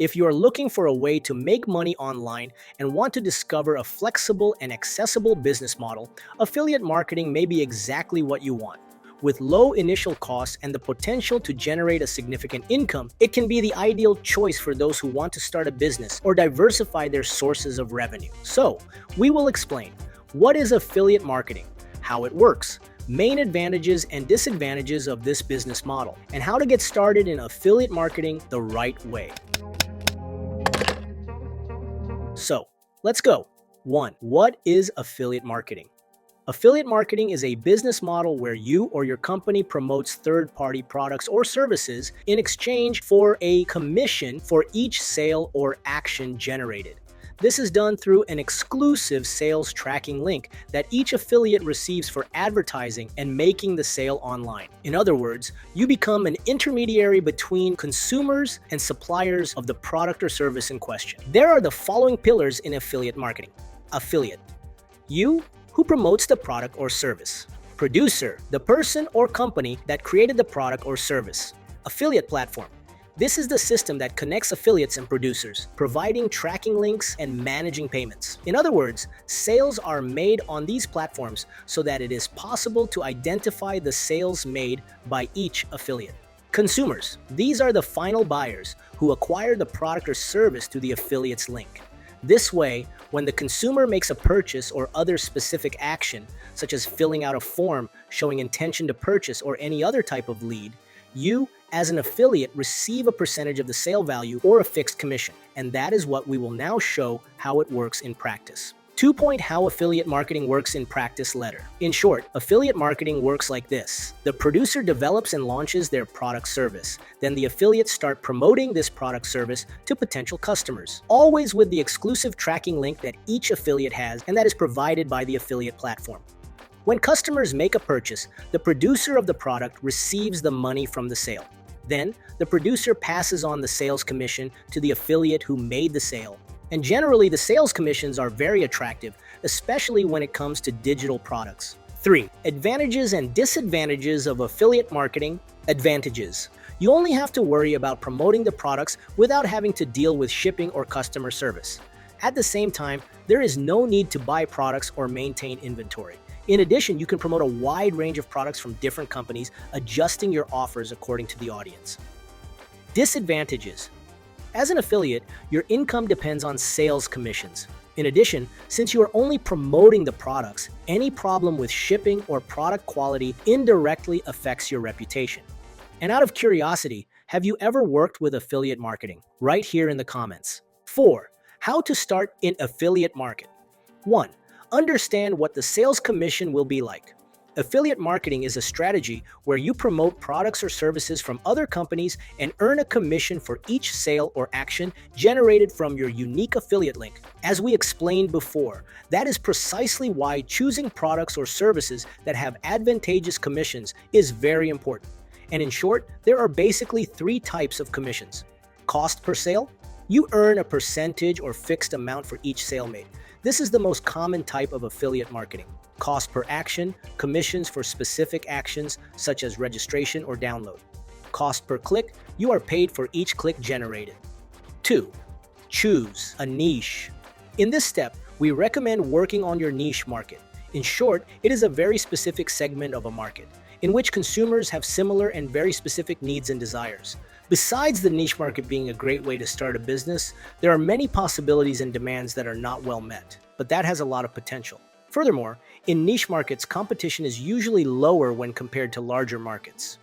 If you are looking for a way to make money online and want to discover a flexible and accessible business model, affiliate marketing may be exactly what you want. With low initial costs and the potential to generate a significant income, it can be the ideal choice for those who want to start a business or diversify their sources of revenue. So, we will explain what is affiliate marketing, how it works, main advantages and disadvantages of this business model, and how to get started in affiliate marketing the right way. So, let's go. 1. What is affiliate marketing? Affiliate marketing is a business model where you or your company promotes third-party products or services in exchange for a commission for each sale or action generated. This is done through an exclusive sales tracking link that each affiliate receives for advertising and making the sale online. In other words, you become an intermediary between consumers and suppliers of the product or service in question. There are the following pillars in affiliate marketing. Affiliate: you, who promotes the product or service. Producer: the person or company that created the product or service. Affiliate platform: this is the system that connects affiliates and producers, providing tracking links and managing payments. In other words, sales are made on these platforms so that it is possible to identify the sales made by each affiliate. Consumers: these are the final buyers who acquire the product or service through the affiliate's link. This way, when the consumer makes a purchase or other specific action, such as filling out a form showing intention to purchase or any other type of lead, you, as an affiliate, receive a percentage of the sale value or a fixed commission. And that is what we will now show how it works in practice. 2. How affiliate marketing works in practice letter. In short, affiliate marketing works like this. The producer develops and launches their product service. Then the affiliates start promoting this product service to potential customers, always with the exclusive tracking link that each affiliate has and that is provided by the affiliate platform. When customers make a purchase, the producer of the product receives the money from the sale. Then, the producer passes on the sales commission to the affiliate who made the sale. And generally, the sales commissions are very attractive, especially when it comes to digital products. 3. Advantages and disadvantages of affiliate marketing. Advantages: you only have to worry about promoting the products without having to deal with shipping or customer service. At the same time, there is no need to buy products or maintain inventory. In addition, you can promote a wide range of products from different companies, adjusting your offers according to the audience. Disadvantages: as an affiliate, your income depends on sales commissions. In addition, since you are only promoting the products, any problem with shipping or product quality indirectly affects your reputation. And out of curiosity, have you ever worked with affiliate marketing? Write here in the comments. 4. How to start in affiliate market. 1. Understand what the sales commission will be like. Affiliate marketing is a strategy where you promote products or services from other companies and earn a commission for each sale or action generated from your unique affiliate link. As we explained before, that is precisely why choosing products or services that have advantageous commissions is very important. And in short, there are basically 3 types of commissions. Cost per sale: you earn a percentage or fixed amount for each sale made. This is the most common type of affiliate marketing. Cost per action: commissions for specific actions such as registration or download. Cost per click: you are paid for each click generated. 2. Choose a niche. In this step, we recommend working on your niche market. In short, it is a very specific segment of a market in which consumers have similar and very specific needs and desires. Besides the niche market being a great way to start a business, there are many possibilities and demands that are not well met, but that has a lot of potential. Furthermore, in niche markets, competition is usually lower when compared to larger markets.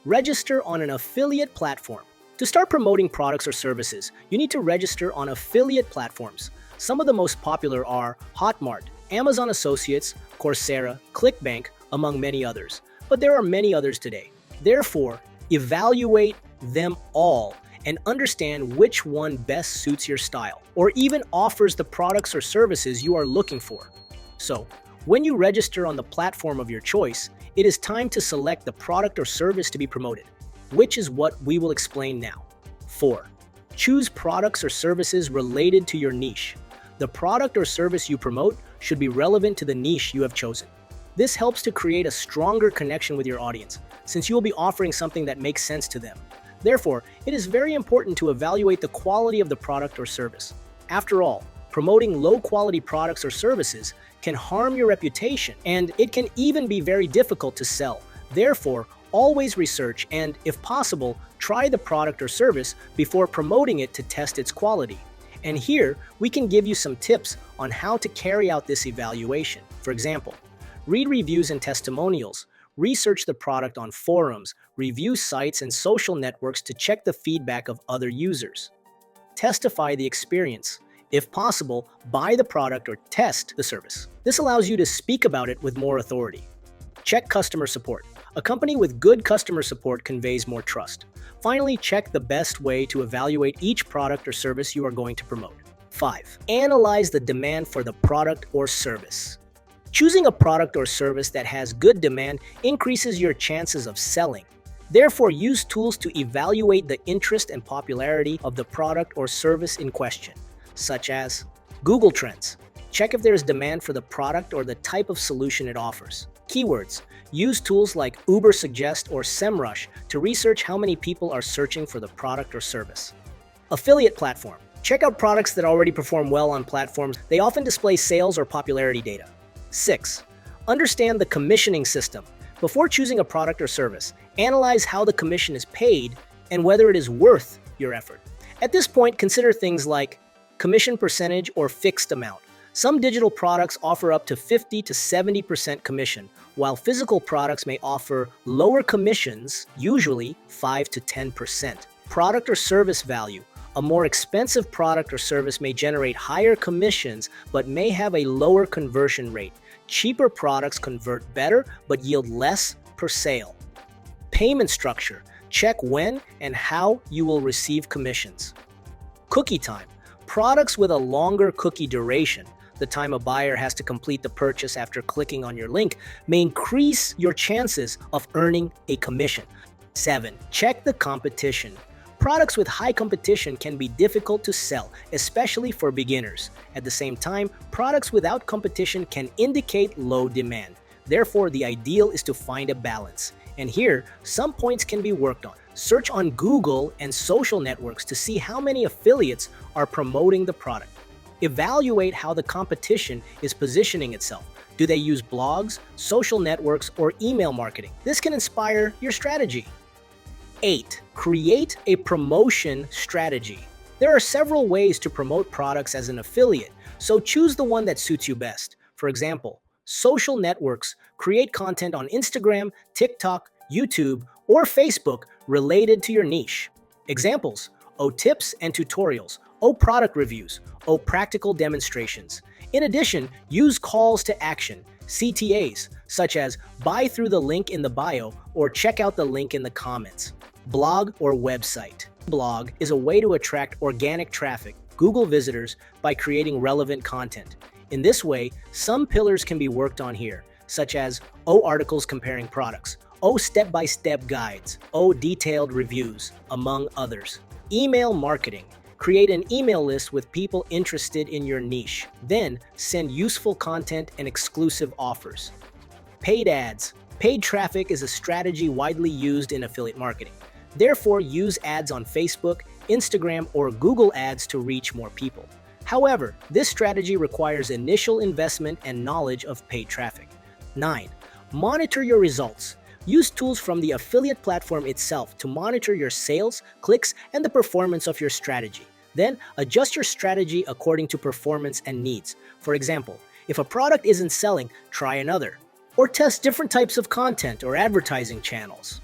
Register on an affiliate platform. To start promoting products or services, you need to register on affiliate platforms. Some of the most popular are Hotmart, Amazon Associates, Coursera, ClickBank, among many others. But there are many others today. Therefore, evaluate them all and understand which one best suits your style or even offers the products or services you are looking for. So, when you register on the platform of your choice, it is time to select the product or service to be promoted, which is what we will explain now. 4. Choose products or services related to your niche. The product or service you promote should be relevant to the niche you have chosen. This helps to create a stronger connection with your audience, since you will be offering something that makes sense to them. Therefore, it is very important to evaluate the quality of the product or service. After all, promoting low-quality products or services can harm your reputation, and it can even be very difficult to sell. Therefore, always research and, if possible, try the product or service before promoting it to test its quality. And here, we can give you some tips on how to carry out this evaluation. For example, read reviews and testimonials, research the product on forums, review sites and social networks to check the feedback of other users. Testify the experience. If possible, buy the product or test the service. This allows you to speak about it with more authority. Check customer support. A company with good customer support conveys more trust. Finally, check the best way to evaluate each product or service you are going to promote. 5. Analyze the demand for the product or service. Choosing a product or service that has good demand increases your chances of selling. Therefore, use tools to evaluate the interest and popularity of the product or service in question, such as Google Trends. Check if there is demand for the product or the type of solution it offers. Keywords. Use tools like Ubersuggest or SEMrush to research how many people are searching for the product or service. Affiliate platform. Check out products that already perform well on platforms. They often display sales or popularity data. 6. Understand the commissioning system. Before choosing a product or service, analyze how the commission is paid and whether it is worth your effort. At this point, consider things like commission percentage or fixed amount. Some digital products offer up to 50 to 70% commission, while physical products may offer lower commissions, usually 5 to 10%. Product or service value. A more expensive product or service may generate higher commissions but may have a lower conversion rate. Cheaper products convert better but yield less per sale. Payment structure. Check when and how you will receive commissions. Cookie time. Products with a longer cookie duration, the time a buyer has to complete the purchase after clicking on your link, may increase your chances of earning a commission. 7. Check the competition. Products with high competition can be difficult to sell, especially for beginners. At the same time, products without competition can indicate low demand. Therefore, the ideal is to find a balance. And here, some points can be worked on. Search on Google and social networks to see how many affiliates are promoting the product. Evaluate how the competition is positioning itself. Do they use blogs, social networks, or email marketing? This can inspire your strategy. 8. Create a promotion strategy. There are several ways to promote products as an affiliate, so choose the one that suits you best. For example, social networks. Create content on Instagram, TikTok, YouTube, or Facebook related to your niche. Examples: tips and tutorials, product reviews, practical demonstrations. In addition, use calls to action, CTAs, such as buy through the link in the bio or check out the link in the comments. Blog or website. Blog is a way to attract organic traffic, Google visitors, by creating relevant content. In this way, some pillars can be worked on here, such as articles comparing products, step-by-step guides, detailed reviews, among others. Email marketing. Create an email list with people interested in your niche. Then, send useful content and exclusive offers. Paid ads. Paid traffic is a strategy widely used in affiliate marketing. Therefore, use ads on Facebook, Instagram, or Google Ads to reach more people. However, this strategy requires initial investment and knowledge of paid traffic. 9. Monitor your results. Use tools from the affiliate platform itself to monitor your sales, clicks, and the performance of your strategy. Then, adjust your strategy according to performance and needs. For example, if a product isn't selling, try another. Or test different types of content or advertising channels.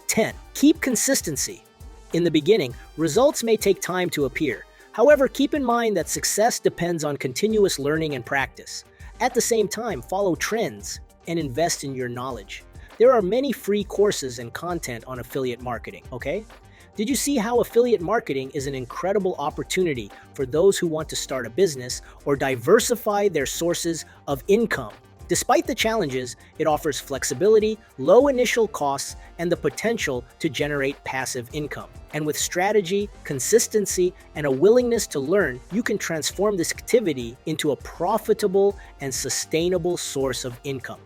10. Keep consistency. In the beginning, results may take time to appear. However, keep in mind that success depends on continuous learning and practice. At the same time, follow trends and invest in your knowledge. There are many free courses and content on affiliate marketing, okay? Did you see how affiliate marketing is an incredible opportunity for those who want to start a business or diversify their sources of income? Despite the challenges, it offers flexibility, low initial costs, and the potential to generate passive income. And with strategy, consistency, and a willingness to learn, you can transform this activity into a profitable and sustainable source of income.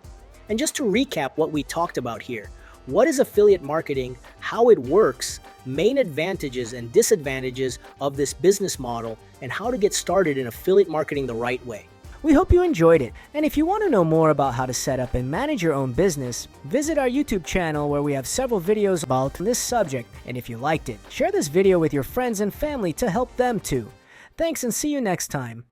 And just to recap what we talked about here, What is affiliate marketing, how it works, main advantages and disadvantages of this business model, and how to get started in affiliate marketing the right way. We hope you enjoyed it, and if you want to know more about how to set up and manage your own business, visit our YouTube channel where we have several videos about this subject, and if you liked it, share this video with your friends and family to help them too. Thanks and see you next time.